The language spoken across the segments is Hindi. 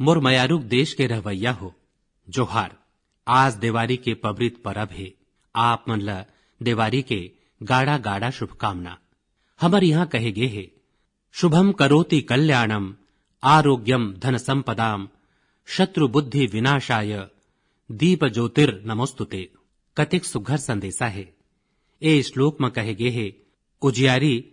मोर मयारुक देश के रहवैया हो जोहार। आज देवारी के पवित्र परब है। आप मन ला देवारी के गाड़ा गाड़ा शुभकामना। हमर यहाँ कहे गे है, शुभम करोति कल्याणम आरोग्यम धन संपदाम शत्रु बुद्धि विनाशाय दीप ज्योतिर नमोस्तुते। कतिक सुघर संदेशा है। ए श्लोक में कहे गे है, उजियारी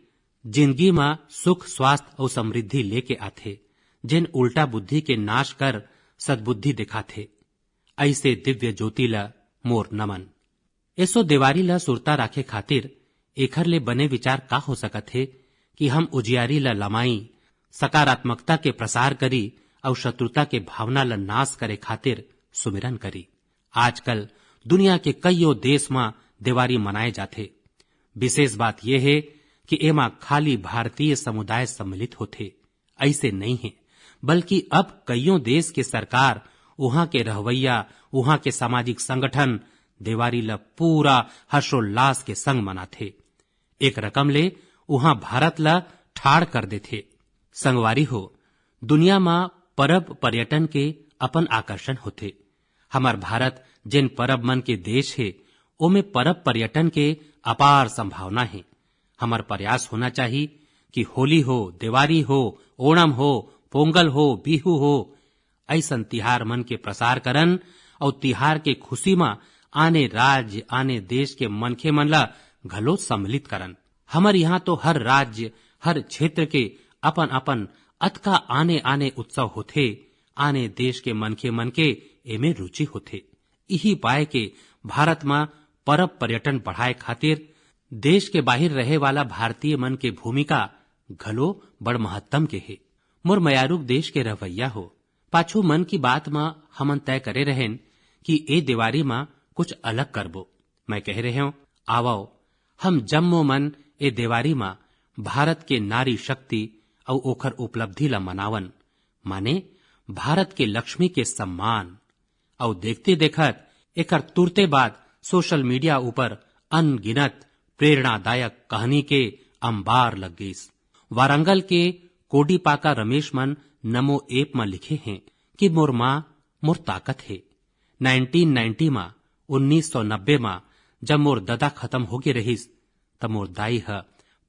जिंदगी में सुख स्वास्थ्य और समृद्धि लेके आथे, जिन उल्टा बुद्धि के नाश कर सद्बुद्धि दिखाथे। ऐसे दिव्य ज्योति ला मोर नमन। ऐसो देवारी ला सुरता राखे खातिर एखर ले बने विचार का हो सकत है कि हम उजियारी ला लमाई सकारात्मकता के प्रसार करी और शत्रुता के भावना ला नाश करे खातिर सुमिरन करी। आजकल दुनिया के कईयों देश में देवारी मनाए जाथे। विशेष बात यह है कि एमा खाली भारतीय समुदाय सम्मिलित होथे। ऐसे नहीं है, बल्कि अब कईयों देश के सरकार, वहां के रहवैया, वहां के सामाजिक संगठन देवारी ला पूरा हर्षोल्लास के संग मनाथे। एक रकम ले वहां भारत ला ठाड़ कर देथे। संगवारी हो, दुनिया में परब पर्यटन के अपन आकर्षण होथे। हमार भारत जिन परब मन के देश है, ओमे परब पर्यटन के अपार संभावना है। हमार प्रयास होना चाहिए कि होली हो, दिवाली हो, ओणम हो, पोंगल हो, बिहू हो, ऐसन तिहार मन के प्रसार करन और तिहार के खुशी में आने राज्य आने देश के मनखे मन ला घलो सम्मिलित करन। हमर यहाँ तो हर राज्य हर क्षेत्र के अपन अपन अतका आने आने उत्सव होथे। आने देश के मनखे मन के एमे रुचि होथे। यही पाए के भारत में परब पर्यटन बढ़ाए खातिर देश के बाहर रहे वाला भारतीय मन के भूमिका घलो बड़ महत्तम के है। मोर मयारुक देश के रहवैया हो, पाछू मन की बात में हमन तय करे रहेन कि ए दिवारी में कुछ अलग करबो। मैं कह रहे हूं, आवो हम जम्मो मन ए दिवारी में भारत के नारी शक्ति और ओखर उपलब्धि ला मनावन, माने भारत के लक्ष्मी के सम्मान। और देखते देखत एकर तुरते बाद सोशल मीडिया ऊपर अनगिनत प्रेरणादायक कहानी के अंबार लग गईस। वारंगल के कोडीपाका रमेश मन नमो ऐप में लिखे हैं कि मोर माँ मोर ताकत है। 1990 में 1990 में जब मोर ददा खत्म होके रहीस, तब मोर दाई ह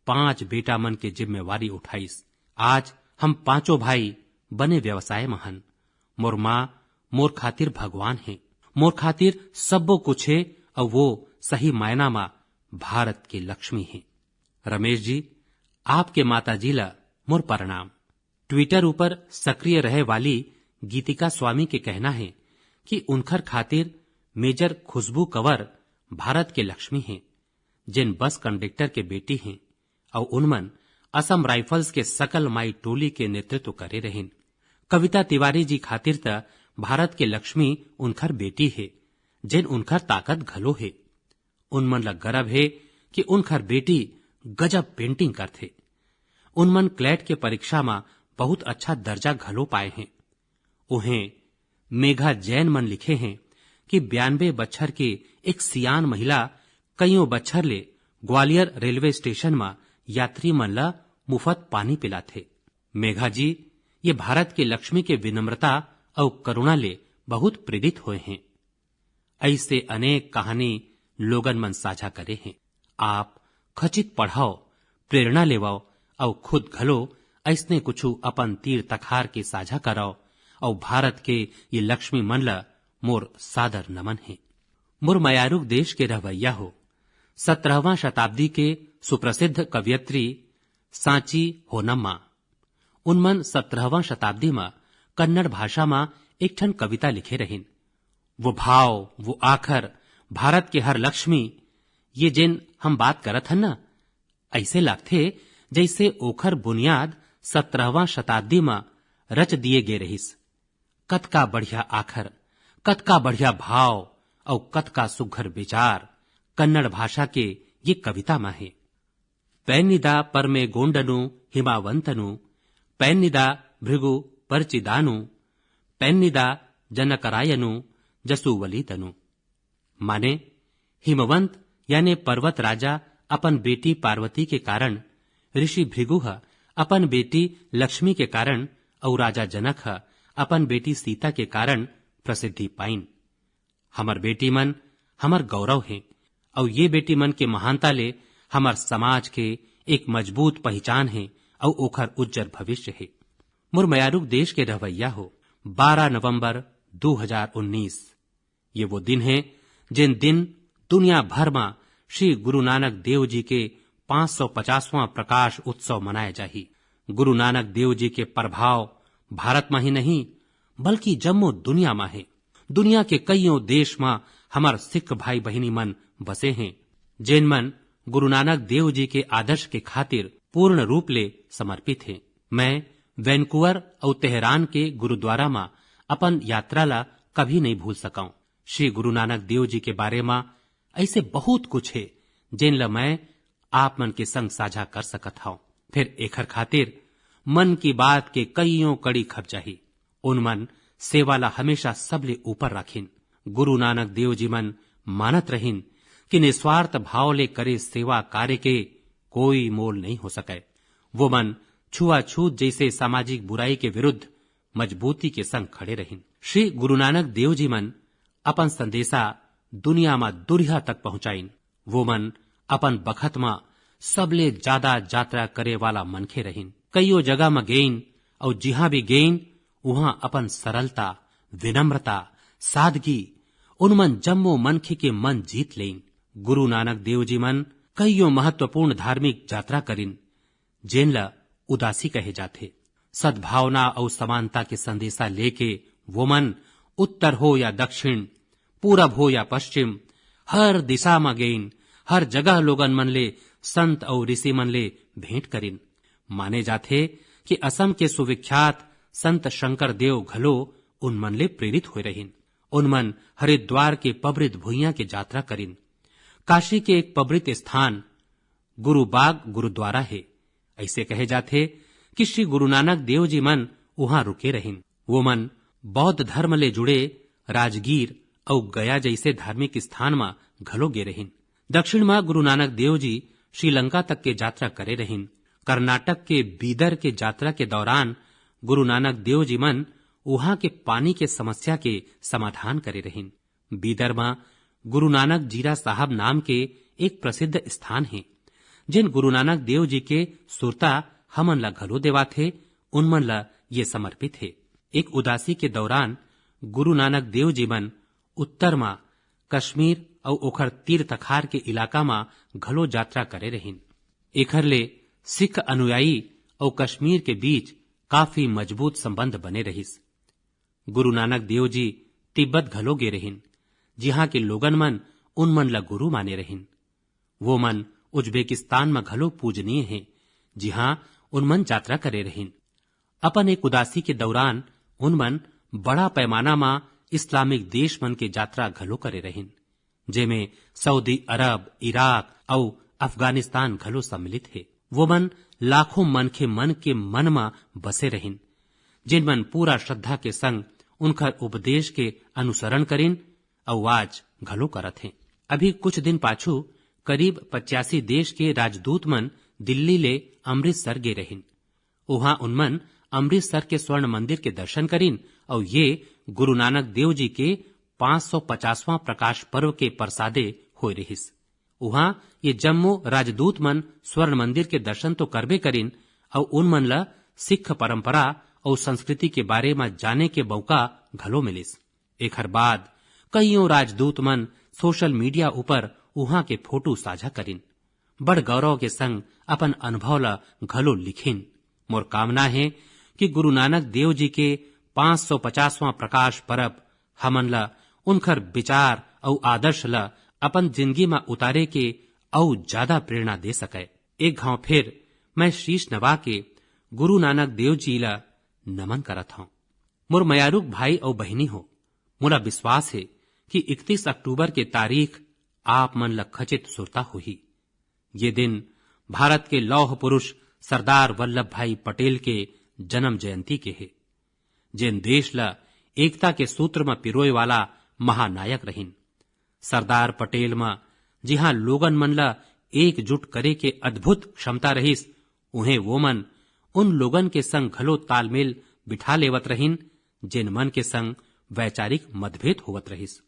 5 बेटा मन के जिम्मेवारी उठाईस। आज हम 5 भाई बने व्यवसाय महन। मोर माँ मोर खातिर भगवान है, मोर खातिर सबो कुछ है, और वो सही मायना में भारत की लक्ष्मी है। रमेश जी, आपके माता जी ला मोर प्रणाम। ट्विटर ऊपर सक्रिय रहे वाली गीतिका स्वामी के कहना है कि उनकर खातिर मेजर खुशबू कंवर भारत के लक्ष्मी हैं, जिन बस कंडक्टर के बेटी हैं, और उनमन असम राइफल्स के सकल माई टोली के नेतृत्व करे रहें। कविता तिवारी जी खातिर त भारत के लक्ष्मी उनकर बेटी है, जिन उनकर ताकत घलो है। उनमन ला गर्व है कि उनकर बेटी गजब पेंटिंग करथे। उनमन क्लैट के परीक्षा में बहुत अच्छा दर्जा घलो पाए हैं। उन्हें मेघा जैन मन लिखे हैं कि 92 बच्छर के एक सियान महिला कईयों बच्छर ले ग्वालियर रेलवे स्टेशन में यात्री मन ला मुफ्त पानी पिलाथे। मेघा जी ये भारत के लक्ष्मी के विनम्रता और करुणा ले बहुत प्रेरित हुए हैं। ऐसे अनेक कहानी लोगन मन साझा करे हैं। आप खचित पढ़ाओ, प्रेरणा लेवाओ और खुद घलो ऐसने कुछ अपन तीर तखार के साझा कराओ, और भारत के ये लक्ष्मी मन ला मोर सादर नमन है। मोर मयारुक देश के रहवैया हो, 17वां शताब्दी के सुप्रसिद्ध कवियत्री सांची होनम्मा। उनमन 17वां शताब्दी में कन्नड़ भाषा में एक ठन कविता लिखे रहीन। वो भाव, वो आखर, भारत के हर लक्ष्मी, ये जिन हम बात करत हन ना, ऐसे लगथे जैसे ओखर बुनियाद 17वां शताब्दी में रच दिए गे रहीस। कतका बढ़िया आखर, कतका बढ़िया भाव और कतका सुघर विचार कन्नड़ भाषा के ये कविता में है। पैन्निदा परमे गोंडनु हिमावंतनु पैन्निदा भृगु परचिदानु पैन्निदा जनकरायनु जसुवलितनु। माने हिमवंत यानी पर्वत राजा अपन बेटी पार्वती के कारण, ऋषि भृगु अपन बेटी लक्ष्मी के कारण, और राजा जनक अपन बेटी सीता के कारण प्रसिद्धि पाइन। हमर बेटी मन हमर गौरव है और ये बेटी मन के महानता ले हमर समाज के एक मजबूत पहचान है और ओखर उज्जर भविष्य है। मुरमयारुक देश के रहवैया हो 12 नवंबर 2019 ये वो दिन है जिन दिन दुनिया भर में श्री गुरु नानक देव जी के 550वां प्रकाश उत्सव मनाया जाही। गुरु नानक देव जी के प्रभाव भारत में ही नहीं बल्कि जम्मो दुनिया में है। दुनिया के कईयों देश में हमार सिख भाई बहिनी मन बसे हैं जिन मन गुरु नानक देव जी के आदर्श के खातिर पूर्ण रूप ले समर्पित हैं। मैं वैंकूवर और तेहरान के गुरुद्वारा में अपन यात्रा ला कभी नहीं भूल सकाऊं। श्री गुरु नानक देव जी के बारे में ऐसे बहुत कुछ है जिन ला मैं आप मन के संग साझा कर सकत हूं। फिर एखर खातिर मन की बात के कईयों कड़ी खप जाही। उन मन सेवा ला हमेशा सबले ऊपर रखिन। गुरु नानक देव जी मन मानत रहिन कि निस्वार्थ भाव ले करे सेवा कार्य के कोई मोल नहीं हो सके। वो मन छुआछूत जैसे सामाजिक बुराई के विरुद्ध मजबूती के संग खड़े रहिन। श्री गुरु नानक देव जी मन अपन संदेशा दुनिया में दुरिया तक पहुंचाइन। वो मन अपन बखत में सबले ज्यादा यात्रा करे वाला मनखे रहिन। कईयों जगह में गेइन और जिहां भी गेइन वहां अपन सरलता, विनम्रता, सादगी उनमन जम्मो मनखे के मन जीत लेन। गुरु नानक देव जी मन कईयों महत्वपूर्ण धार्मिक यात्रा करिन जेन ला उदासी कहे जाथे। सद्भावना और समानता के संदेशा लेके वो मन उत्तर हो या दक्षिण, पूरब हो या पश्चिम, हर दिशा में गेइन। हर जगह लोगन मन ले संत और ऋषि मन ले भेंट करिन। माने जाथे कि असम के सुविख्यात संत शंकर देव घलो उन मन ले प्रेरित हुए रहिन। उन मन हरिद्वार के पवित्र भुइयां के यात्रा करिन। काशी के एक पवित्र स्थान गुरुबाग गुरुद्वारा है। ऐसे कहे जाथे कि श्री गुरु नानक देव जी मन वहां रुके रहिन। वो मन बौद्ध धर्म ले जुड़े राजगीर और गया जैसे धार्मिक स्थान में घलो गे रहिन। दक्षिण में गुरु नानक देव जी श्रीलंका तक के यात्रा करे रहिन। कर्नाटक के बीदर के यात्रा के दौरान गुरु नानक देव जी मन वहां के पानी के समस्या के समाधान करे रहिन। बीदर में गुरु नानक जीरा साहब नाम के एक प्रसिद्ध स्थान है जिन गुरु नानक देव जी के सुरता हमन ला घलो देवा थे उनमन ला ये समर्पित है। एक उदासी के दौरान गुरु नानक देव जी मन उत्तर में कश्मीर और ओखर तीर्थ अखार के इलाका में घलो यात्रा करे रहिन। एखर ले सिख अनुयायी और कश्मीर के बीच काफी मजबूत संबंध बने रहिस। गुरु नानक देव जी तिब्बत घलो गे रहिन जिहां के लोगन मन उन मन ला गुरु माने रहिन। वो मन उज्बेकिस्तान में घलो पूजनीय है जिहां उन मन यात्रा करे रहिन। अपन एक उदासी के दौरान उन मन बड़ा पैमाना में इस्लामिक देश मन के यात्रा घलो करे रहिन जेमें सऊदी अरब, इराक और अफगानिस्तान घलो सम्मिलित है। वो मन लाखों मनखे मन के मन में बसे रहिन जिन मन पूरा श्रद्धा के संग उनकर उपदेश के अनुसरण करिन और आज घलो करत हैं। अभी कुछ दिन पाछू करीब 85 देश के राजदूत मन दिल्ली ले अमृतसर गे रहिन। वहां उनमन अमृतसर के स्वर्ण मंदिर के दर्शन करिन और ये गुरु नानक देव जी के 550वां प्रकाश पर्व के प्रसादे होए रहिस। वहां ये जम्मो राजदूत मन स्वर्ण मंदिर के दर्शन तो करबे करिन और उन मन ला सिख परंपरा और संस्कृति के बारे में जाने के मौका घलो मिलिस। एखर बाद कईयों राजदूत मन सोशल मीडिया ऊपर वहां के फोटो साझा करिन। बड़ गौरव के संग अपन अनुभव ला घलो लिखिन। मोर कामना है कि गुरु नानक देव जी के 550वां प्रकाश पर्व हमन ला उनकर विचार और आदर्श ला अपन जिंदगी में उतारे के और ज्यादा प्रेरणा दे सके। एक घाव फिर मैं शीश नवा के गुरु नानक देव जी ला नमन करत हूं। मोर मयारुक भाई और बहनी हो, मोला विश्वास है कि 31 अक्टूबर के तारीख आप मन ला खचित सुरता हुई। ये दिन भारत के लौह पुरुष सरदार वल्लभ भाई पटेल के जन्म जयंती के है जिन देश ला एकता के सूत्र में पिरोए वाला महानायक रहिन। सरदार पटेल में जिहां लोगन मन ला एकजुट करे के अद्भुत क्षमता रहिस उन्हें वो मन उन लोगन के संग घलो तालमेल बिठा लेवत रहिन जिन मन के संग वैचारिक मतभेद होवत रहिस।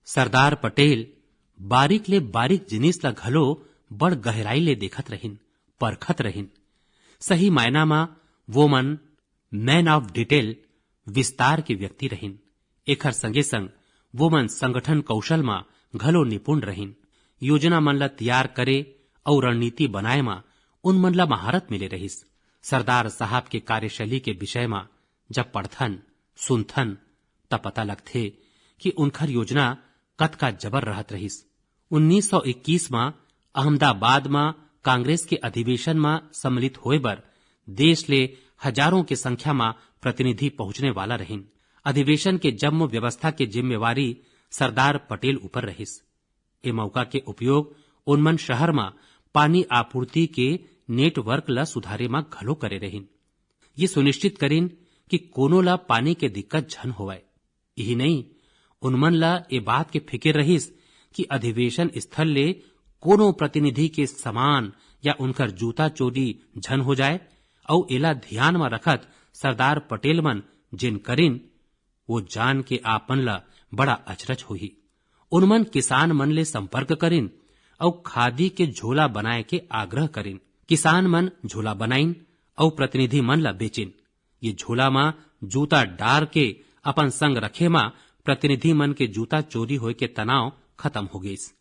सरदार पटेल बारीक ले बारीक जिनिस ला घलो बड़ गहराई ले देखत रहिन, परखत रहिन। सही मायना में वो मन मैन ऑफ डिटेल, विस्तार के व्यक्ति रहिन। एकर संगे संग वो मन संगठन कौशल में घलो निपुण रहिन। योजना मन ला तैयार करे और रणनीति बनाए में उन मन ला महारत मिले रहिस। सरदार साहब के कार्यशैली के विषय में जब पढ़थन सुनथन तब पता लगथे कि उनकर योजना कतका जबर रहत रहिस। 1921 में अहमदाबाद में कांग्रेस के अधिवेशन में सम्मिलित होए बर देश ले हजारों की संख्या में प्रतिनिधि पहुंचने वाला रहिन। अधिवेशन के जम्मू व्यवस्था की जिम्मेवारी सरदार पटेल ऊपर रहिस। ए मौका के उपयोग उनमन शहर में पानी आपूर्ति के नेटवर्क ला सुधारे में घलो करे रहिन। ये सुनिश्चित करिन कि कोनो ला पानी के दिक्कत झन होवय। यही नहीं, उनमन ला ए बात के फिक्र रहिस कि अधिवेशन स्थल ले कोनो प्रतिनिधि के सामान या उनकर जूता चोरी झन हो जाए। और एला ध्यान में रखत सरदार पटेल मन जिन करिन वो जान के आपन ला बड़ा अचरज होही। उनमन किसान मन ले संपर्क करिन और खादी के झोला बनाए के आग्रह करिन। किसान मन झोला बनाइन और प्रतिनिधि मन ला बेचिन। ये झोला में जूता डार के अपन संग रखे में प्रतिनिधि मन के जूता चोरी होए के तनाव खत्म हो गईस।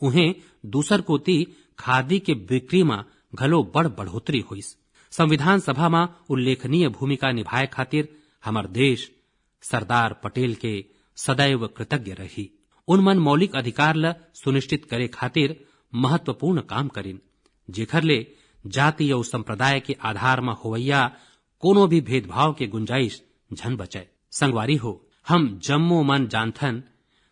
उन्हें दूसर कोती खादी के बिक्री में घलो बड़ बढ़ोतरी होइस। संविधान सभा में उल्लेखनीय भूमिका निभाए खातिर हमार देश सरदार पटेल के सदैव कृतज्ञ रही। उनमन मौलिक अधिकार ला सुनिश्चित करे खातिर महत्वपूर्ण काम करिन, जेखर ले जाति और संप्रदाय के आधार में होवैया कोनो भी भेदभाव के गुंजाइश झन बचे। संगवारी हो, हम जम्मो मन जानथन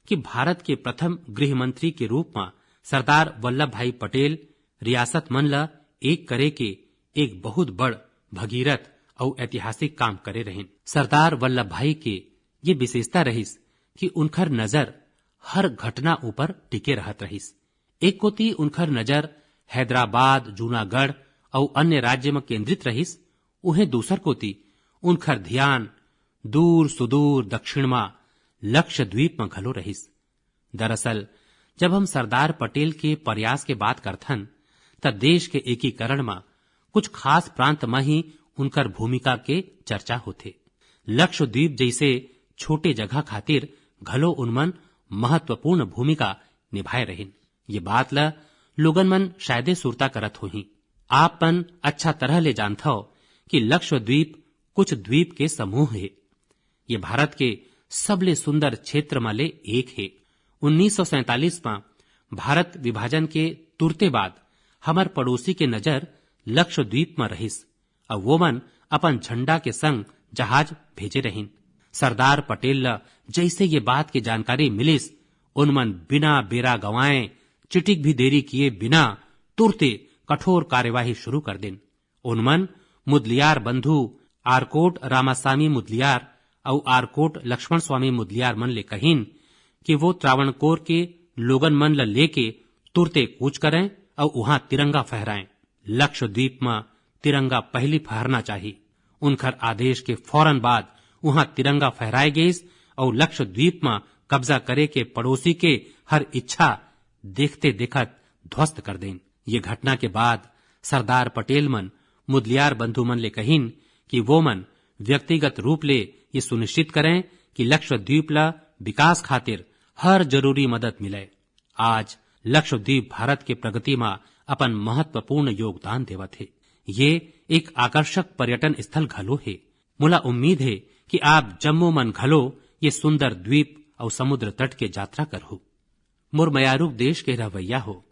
कि भारत के प्रथम गृह मंत्री के रूप में सरदार वल्लभ भाई पटेल रियासत मन ला एक करे के एक बहुत बड़ भगीरथ और ऐतिहासिक काम करे रहिन। सरदार वल्लभ भाई के ये विशेषता रहिस कि उनकर नजर हर घटना ऊपर टिके रहत रहिस। एक कोती उनकर नजर हैदराबाद, जूनागढ़ और अन्य राज्य में केंद्रित रहिस, उन्हें दूसर कोती उनकर ध्यान दूर सुदूर दक्षिण में लक्षद्वीप में घलो रहिस। दरअसल जब हम सरदार पटेल के प्रयास के बात करथन तब देश के एकीकरण में कुछ खास प्रांत में ही उनकर भूमिका के चर्चा होथे। लक्षद्वीप जैसे छोटे जगह खातिर घलो उनमन महत्वपूर्ण भूमिका निभाए रहिन। ये बात ला लोगन मन शायदे सुरता करत होही। आप मन अच्छा तरह ले जानथो कि लक्षद्वीप कुछ द्वीप के समूह है। ये भारत के सबले सुंदर क्षेत्र में ले एक है। 1947 में भारत विभाजन के तुरते बाद हमार पड़ोसी के नजर लक्षद्वीप में रहिस और वो मन अपन झंडा के संग जहाज भेजे रहिन। सरदार पटेल ला जैसे ये बात की जानकारी मिलिस, उनमन बिना बेरा गवाए, चिटिक भी देरी किए बिना तुरते कठोर कार्यवाही शुरू कर दिन। उनमन मुदलियार बंधु आरकोट रामासामी मुदलियार और आरकोट लक्ष्मण स्वामी मुदलियार मन ले कहिन कि वो त्रावणकोर के लोगन मन ला लेके तुरते कूच करें और वहां तिरंगा फहराएं। लक्षद्वीप में तिरंगा पहली फहरना चाहिए। उनकर आदेश के फौरन बाद वहां तिरंगा फहराए गई और लक्षद्वीप में कब्जा करे के पड़ोसी के हर इच्छा देखते देखत ध्वस्त कर दें। ये घटना के बाद सरदार पटेल मन मुदलियार बंधु मन ले कहिन कि वो मन व्यक्तिगत रूप ले ये सुनिश्चित करें कि लक्षद्वीप ला विकास खातिर हर जरूरी मदद मिले। आज लक्षद्वीप भारत के प्रगति में अपन महत्वपूर्ण योगदान देवत है। ये एक आकर्षक पर्यटन स्थल घलो है। मुला उम्मीद है कि आप जम्मू मन घलो ये सुंदर द्वीप और समुद्र तट के यात्रा करहो। मोर मयारूप देश के रवैया हो।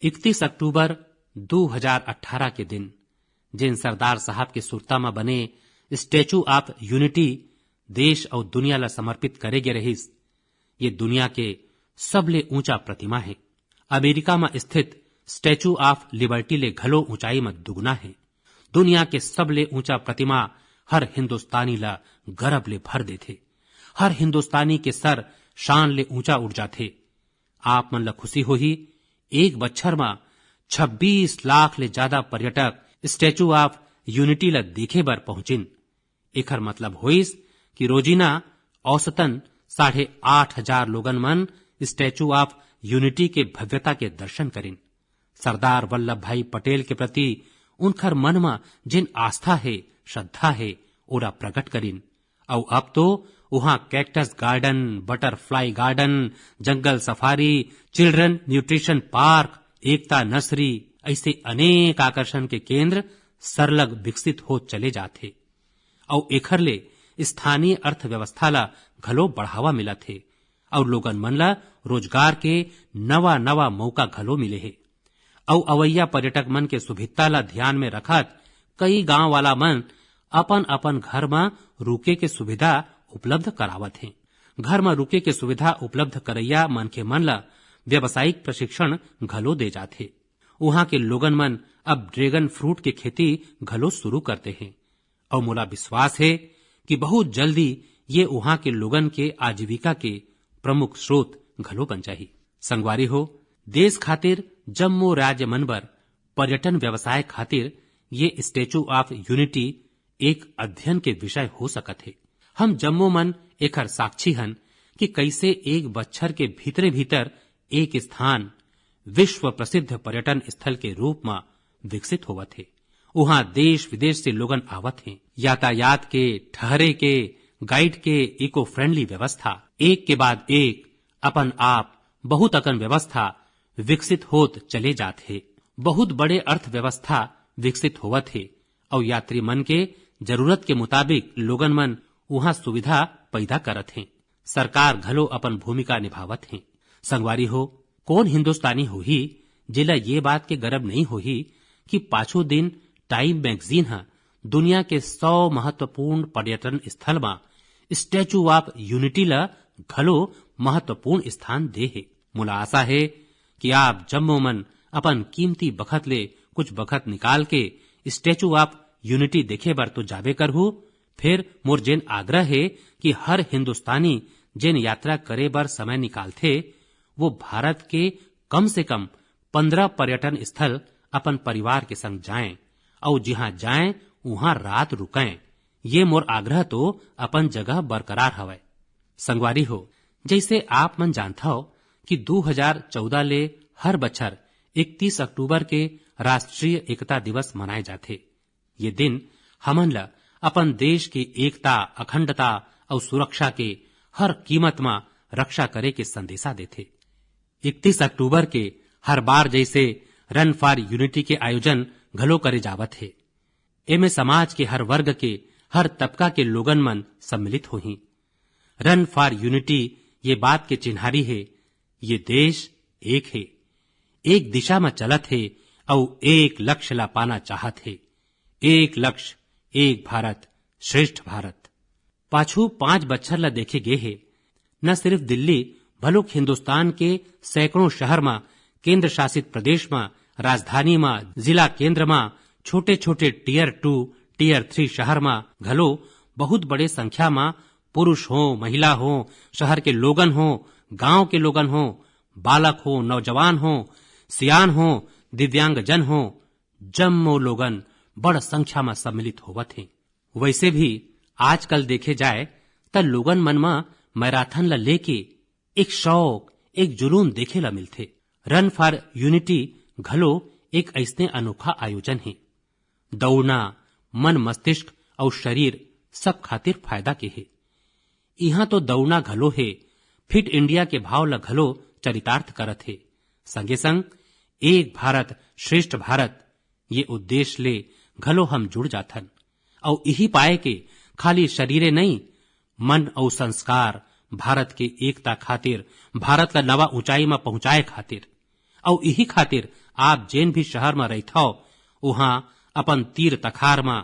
31 अक्टूबर 2018 के दिन जिन सरदार साहब के सुरता में बने स्टैचू ऑफ यूनिटी देश और दुनिया ला समर्पित करे गे रहिस। ये दुनिया के सबले ऊंचा प्रतिमा है। अमेरिका में स्थित स्टैचू ऑफ लिबर्टी ले घलो ऊंचाई में दुगना है। दुनिया के सबले ऊंचा प्रतिमा हर हिंदुस्तानी ला गर्व ले भर देथे। हर हिंदुस्तानी के सर शान ले ऊंचा उठ जाथे। आप मन ला खुशी होही, एक बच्छर में 26 लाख ले ज्यादा पर्यटक स्टैचू ऑफ यूनिटी ला देखे बर पहुंचिन। एकर मतलब होइस कि रोजीना औसतन 8,500 लोगन मन स्टैचू ऑफ यूनिटी के भव्यता के दर्शन करिन। सरदार वल्लभ भाई पटेल के प्रति उनखर मन में जिन आस्था है, श्रद्धा है, ओरा प्रकट करिन। और अब तो वहां कैक्टस गार्डन, बटरफ्लाई गार्डन, जंगल सफारी, चिल्ड्रन न्यूट्रिशन पार्क, एकता नर्सरी ऐसे अनेक आकर्षण के केंद्र सरलग विकसित हो चले जाते। और एखर ले स्थानीय अर्थव्यवस्था ला घलो बढ़ावा मिला थे और लोगन मन ला रोजगार के नवा नवा मौका घलो मिले है। और अवैया पर्यटक मन के सुविधा ला ध्यान में रखत कई गांव वाला मन अपन अपन घर में रुके के सुविधा उपलब्ध करावत हैं। घर में रुके के सुविधा उपलब्ध करैया मन के मन ला व्यावसायिक प्रशिक्षण घलो दे जाते। वहां के लोगन मन अब ड्रैगन फ्रूट की खेती घलो शुरू करते हैं और मोला विश्वास है कि बहुत जल्दी ये वहां के लोगन के आजीविका के प्रमुख स्रोत घलो बन जाही। संगवारी हो, देश खातिर जम्मू राज्य मनबर पर्यटन व्यवसाय खातिर ये स्टैचू ऑफ यूनिटी एक अध्ययन के विषय हो सकत है। हम जम्मू मन एकर साक्षी हन कि कैसे एक बच्छर के भीतरे भीतर एक स्थान विश्व प्रसिद्ध पर्यटन स्थल के रूप में विकसित होवत है। वहां देश विदेश से लोगन आवत हैं। यातायात के, ठहरे के, गाइड के इको फ्रेंडली व्यवस्था एक के बाद एक अपन आप बहुत अकन व्यवस्था विकसित होत चले जाते। बहुत बड़े अर्थव्यवस्था विकसित होवत है और यात्री मन के जरूरत के मुताबिक लोगन मन वहां सुविधा पैदा करत हैं। सरकार घलो अपन भूमिका निभावत हैं। संगवारी हो, कौन हिंदुस्तानी होही जिला ये बात के गर्व नहीं होही कि पाछो दिन टाइम मैगजीन हा दुनिया के 100 महत्वपूर्ण पर्यटन स्थल में स्टैचू ऑफ यूनिटी ला घलो महत्वपूर्ण स्थान दे है। मुला आशा है कि आप जम्मू मन अपन कीमती बखत ले कुछ बखत निकाल के स्टैचू ऑफ यूनिटी देखे बर तो जाबे करहू। फिर मोर जेन आग्रह है कि हर हिंदुस्तानी जेन यात्रा करे बर समय निकालथे वो भारत के कम से कम 15 पर्यटन स्थल अपन परिवार के संग जाएं और जहां जाएं वहां रात रुकें। ये मोर आग्रह तो अपन जगह बरकरार हवै। संगवारी हो, जैसे आप मन जानता हो कि 2014 ले हर बछर 31 अक्टूबर के राष्ट्रीय एकता दिवस मनाए जाते। ये दिन हमन ला अपन देश की एकता, अखंडता और सुरक्षा के हर कीमत में रक्षा करे के संदेशा देते। 31 अक्टूबर के हर बार जैसे रन फॉर यूनिटी के आयोजन घलो करे जावत है। एमे समाज के हर वर्ग के, हर तबका के लोगन मन सम्मिलित होही। रन फॉर यूनिटी ये बात के चिन्हारी है, ये देश एक है, एक दिशा में चलत है और एक लक्ष्य ला पाना चाहत है। एक लक्ष्य, एक भारत, श्रेष्ठ भारत। पाछू 5 बच्छर ला देखे गे है। न सिर्फ दिल्ली भलुक हिंदुस्तान के सैकड़ों शहर में, केंद्र शासित प्रदेश में, राजधानी में, जिला केंद्र में, छोटे छोटे टियर 2, टियर 3 शहर में घलो बहुत बड़े संख्या में पुरुष हो, महिला हो, शहर के लोगन हो, गांव के लोगन हो, बालक हो, नौजवान हो, सियान हो, दिव्यांगजन हो, जम्मो लोगन बड़ संख्या में सम्मिलित होवत हैं। वैसे भी आजकल देखे जाए त लोगन मन में मैराथन ला लेके एक शौक, एक जुनून देखे ला मिलथे। रन फॉर यूनिटी घलो एक ऐसने अनोखा आयोजन है। दौड़ना मन, मस्तिष्क और शरीर सब खातिर फायदा के है। यहाँ तो दौड़ना घलो है, फिट इंडिया के भाव ला घलो चरितार्थ करत है। संगे संग एक भारत श्रेष्ठ भारत ये उद्देश्य ले घलो हम जुड़ जाथन और यही पाए के खाली शरीरे नहीं, मन और संस्कार भारत के एकता खातिर, भारत ला नवा ऊंचाई में पहुंचाए खातिर। और यही खातिर आप जेन भी शहर में रहता हो वहां अपन तीर तखार में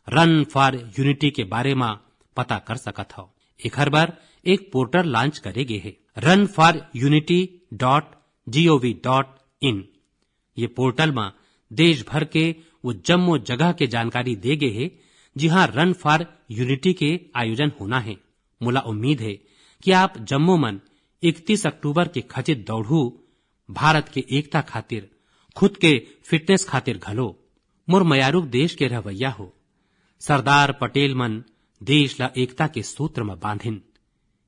रन फॉर यूनिटी के बारे में पता कर सकत हो। एक हर बार एक पोर्टल लॉन्च करे गे है, runforunity.gov.in। ये पोर्टल में देश भर के वो जम्मो जगह के जानकारी दे गए है जहां रन फॉर यूनिटी के आयोजन होना है। मुला उम्मीद है कि आप जम्मू मन 31 अक्टूबर के खचित दौड़ू भारत के एकता खातिर, खुद के फिटनेस खातिर घलो। मोर मयारुक देश के रवैया हो। सरदार पटेल मन देश ला एकता के सूत्र में बांधिन।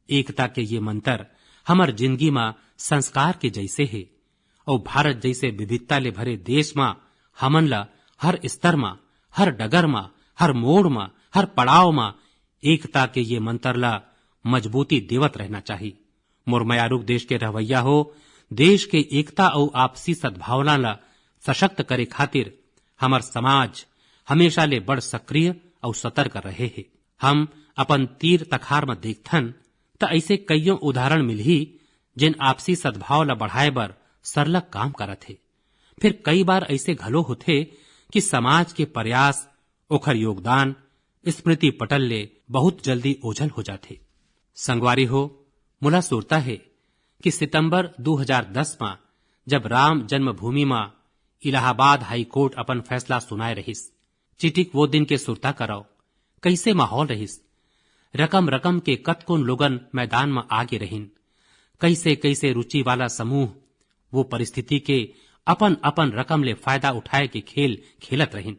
एकता के ये मंत्र हमर जिंदगी में संस्कार के जैसे है और भारत जैसे विविधता ले भरे देश में हमन ला हर स्तर में, हर डगर में, हर मोड़ में, हर पड़ाव में एकता के ये मंत्र ला मजबूती देवत रहना चाहिए। मुरमयारूक देश के रवैया हो देश के एकता और आपसी सद्भावना ला सशक्त करे खातिर हमर समाज हमेशा ले बड़ सक्रिय और सतर्क रहे है। हम अपन तीर तखार में देखथन त ऐसे कईयों उदाहरण मिलही जिन आपसी सद्भाव ला बढ़ाए बर सरलग काम करत है। फिर कई बार ऐसे घलो होथे कि समाज के प्रयास ओखर योगदान स्मृति पटल ले बहुत जल्दी ओझल हो जाते। संगवारी हो मुला सुरता है कि सितंबर 2010 में जब राम जन्मभूमि में इलाहाबाद हाई कोर्ट अपन फैसला सुनाए रहिस, चिटिक वो दिन के सुरता कराओ कैसे माहौल रहिस। रकम रकम के कतकोन लोगन मैदान में आगे रहिन। कैसे कैसे रुचि वाला समूह वो परिस्थिति के अपन अपन रकम ले फायदा उठाए के खेल खेलत रहिन।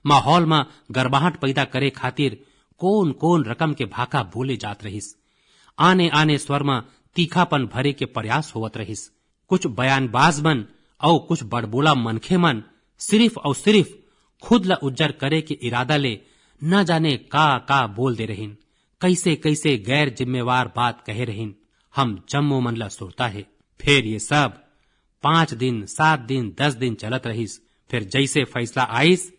माहौल में गर्माहट पैदा करे खातिर कौन कौन रकम के भाका बोले जात रहिस। आने आने स्वर में तीखापन भरे के प्रयास होवत रहिस। कुछ बयानबाज मन और कुछ बड़बोला मनखे मन सिर्फ और सिर्फ खुद ला उज्जर करे के इरादा ले न जाने का बोल दे रहिन। कैसे कैसे गैर जिम्मेवार बात कहे रहिन। हम जम्मो मन ला सुरता है। फिर ये सब 5 दिन 7 दिन 10 दिन चलत रहिस। फिर जैसे फैसला आइस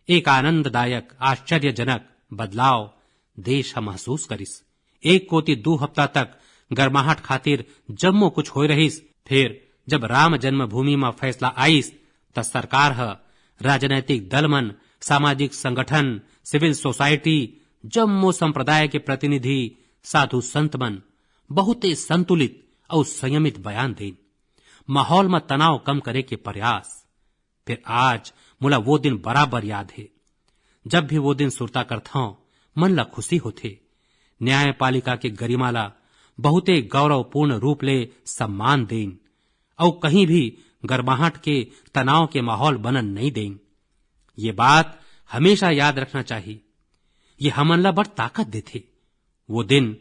एक आनंददायक आश्चर्यजनक बदलाव देश हम महसूस करिस। एक कोती 2 हफ्ता तक गर्माहट खातिर जम्मो कुछ होय रहिस। फिर जब राम जन्मभूमि में फैसला आइस त सरकार ह राजनैतिक दल मन, सामाजिक संगठन, सिविल सोसाइटी, जम्मो संप्रदाय के प्रतिनिधि, साधु संत मन बहुत संतुलित और संयमित बयान देन। माहौल में तनाव कम करे के प्रयास। फिर आज मुला वो दिन बराबर याद है। जब भी वो दिन सुरता करता हूं मन ला खुशी होते। न्यायपालिका के गरिमा ला बहुते गौरवपूर्ण रूप ले सम्मान देन और कहीं भी गर्माहट के तनाव के माहौल बनन नहीं देन। ये बात हमेशा याद रखना चाहिए। ये हमन ला बड़ ताकत देथे। वो दिन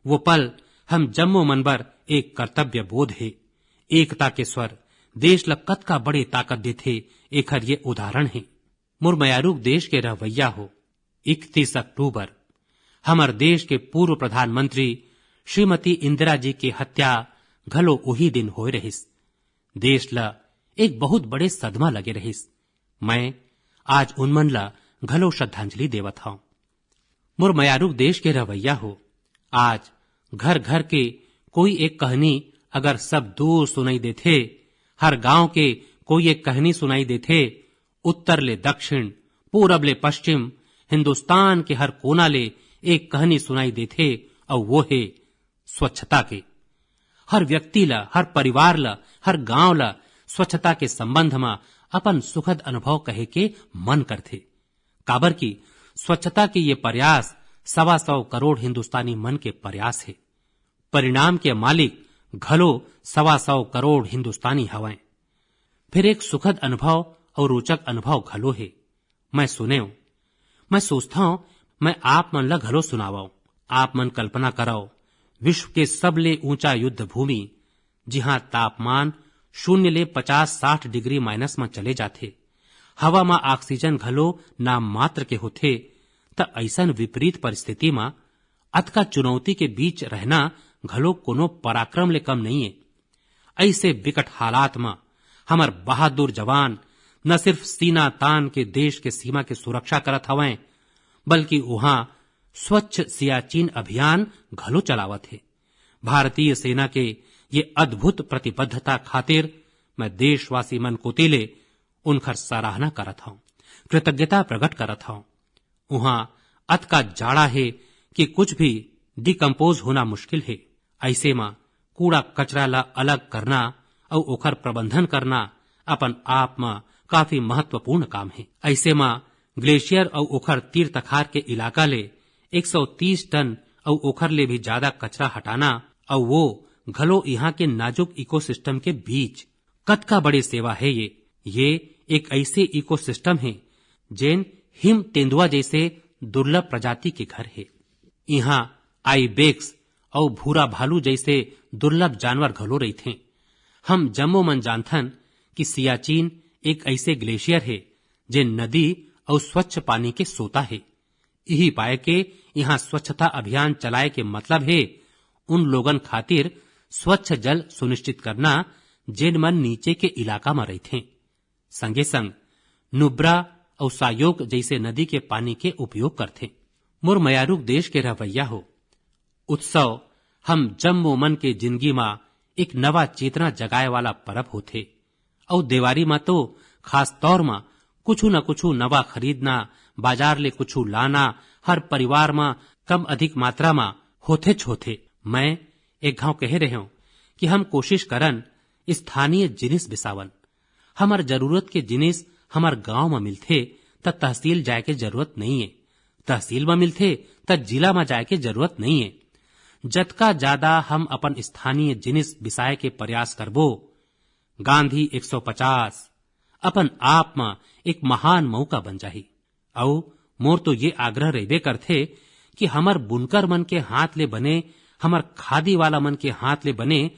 वो पल हम जम्मो मनबर एक कर्तव्य बोध है। एकता के स्वर देश ला कत का बड़े ताकत देथे एखर ये उदाहरण है। मुरमयारूक देश के रवैया हो 31 अक्टूबर हमर देश के पूर्व प्रधानमंत्री श्रीमती इंदिरा जी की हत्या घलो वही दिन होए रहिस। देश ला एक बहुत बड़े सदमा लगे रहिस। मैं आज उनमन ला घलो श्रद्धांजलि देवत हूं। मुरमयारूक देश के रवैया हो आज घर घर के कोई एक कहानी अगर सब दूर सुनाई देथे, हर गांव के कोई एक कहानी सुनाई देथे, उत्तर ले दक्षिण, पूरब ले पश्चिम, हिंदुस्तान के हर कोना ले एक कहानी सुनाई देथे और वो है स्वच्छता के। हर व्यक्ति ला, हर परिवार ला, हर गांव ला स्वच्छता के संबंध में अपन सुखद अनुभव कहे के मन करथे। काबर की स्वच्छता के ये प्रयास 125 करोड़ हिंदुस्तानी मन के प्रयास है। परिणाम के मालिक घलो 125 करोड़ हिंदुस्तानी हवैं। फिर एक सुखद अनुभव और रोचक अनुभव घलो है। मैं सुनेऊ, मैं सोचता हूं मैं आप मन ला घलो सुनावाऊं। आप मन कल्पना कराओ विश्व के सबले ऊंचा युद्ध भूमि जिहां तापमान 0 ले 50-60 डिग्री माइनस में चले जाते, हवा में ऑक्सीजन घलो नाम मात्र के होते, त ऐसन विपरीत परिस्थिति में अतका चुनौती के बीच रहना घलो कोनो पराक्रम ले कम नहीं है। ऐसे विकट हालात में हमर बहादुर जवान न सिर्फ सीना तान के देश के सीमा के सुरक्षा करत हवें, बल्कि वहां स्वच्छ सियाचिन अभियान घलो चलावत है। भारतीय सेना के ये अद्भुत प्रतिबद्धता खातिर मैं देशवासी मन कोतिले उनकर सराहना करत हूं, कृतज्ञता प्रकट करत हूं। वहां अतका जाड़ा है कि कुछ भी डिकम्पोज होना मुश्किल है। ऐसे में कूड़ा कचरा ला अलग करना और ओखर प्रबंधन करना अपन आप में काफी महत्वपूर्ण काम है। ऐसे में ग्लेशियर और ओखर तीर तखार के इलाका ले 130 टन और ओखर ले भी ज्यादा कचरा हटाना और वो घलो यहाँ के नाजुक इकोसिस्टम के बीच कत का बड़ी सेवा है। ये एक ऐसे इकोसिस्टम है जेन हिम तेंदुआ जैसे दुर्लभ प्रजाति के घर है। यहाँ आईबेक्स और भूरा भालू जैसे दुर्लभ जानवर घलो रही थे। हम जम्मो मन जानथन कि सियाचिन एक ऐसे ग्लेशियर है जे नदी और स्वच्छ पानी के सोता है। यही पाए के यहाँ स्वच्छता अभियान चलाए के मतलब है उन लोगन खातिर स्वच्छ जल सुनिश्चित करना जिन मन नीचे के इलाका में रही थे। संगे संग नुब्रा और सायोग जैसे नदी के पानी के उपयोग करते। मोर मयारुक देश के रवैया हो उत्सव हम जम्मो मन के जिंदगी में एक नवा चेतना जगाए वाला पर्व होते। और देवारी में तो खास तौर में कुछ न कुछ नवा खरीदना, बाजार ले कुछ लाना हर परिवार में कम अधिक मात्रा में होते। मैं एक घाव कह रहे हूँ कि हम कोशिश करन स्थानीय जिनिस बिसावन। हमार जरूरत के जिनिस हमार गांव में मिलते त तहसील जाए के जरूरत नहीं है, तहसील में मिलते त जिला में जाए के जरूरत नहीं है। जतका ज्यादा हम अपन स्थानीय जिनिस बिसाए के प्रयास करबो, गांधी 150 अपन आप में एक महान मौका बन जाही। और मोर तो ये आग्रह रहबे करथे कि हमार बुनकर मन के हाथ ले बने, हमार खादी वाला मन के हाथ ले बने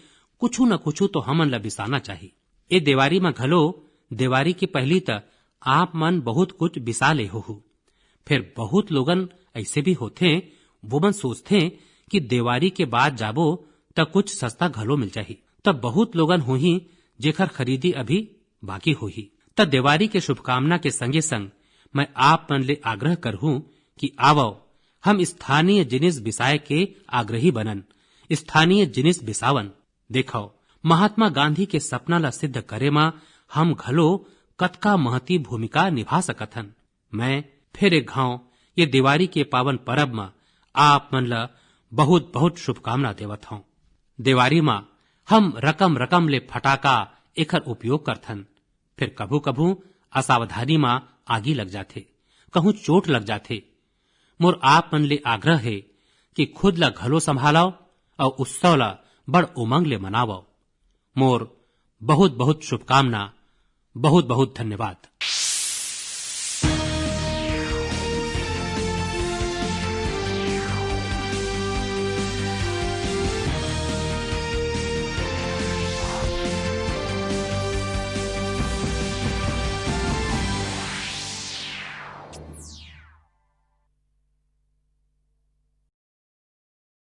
कुछ न कुछ तो हमन ला बिसाना चाहिए। ए देवारी में घलो देवारी की पहली त आप मन बहुत कुछ बिसा ले हो। फिर बहुत लोगन ऐसे भी होते वो मन सोचते कि देवारी के बाद जाबो त कुछ सस्ता घलो मिल जाही। तब बहुत लोगन होही जेकर खरीदी अभी बाकी होही। त देवारी के शुभकामना के संगे संग मैं आप मन ले आग्रह करहूं कि आवो हम स्थानीय जिनिस बिसाए के आग्रही बनन, स्थानीय जिनिस बिसावन। देखो महात्मा गांधी के सपना ला सिद्ध करे मा हम घलो कतका महती भूमिका निभा सकथन। मैं फिर एक घाव ये दिवाली के पावन परब में आप मन ला बहुत बहुत शुभकामना देवत हूँ। दिवाली में हम रकम रकम ले फटाका एकर उपयोग करथन। फिर कभू कभू असावधानी में आगी लग जाथे, कहूं चोट लग जाथे। मोर आप मन ले आग्रह है कि खुद ला घलो संभालाओ और उत्सव ला बड़ उमंग ले मनावो। मोर बहुत बहुत शुभकामना, बहुत बहुत धन्यवाद।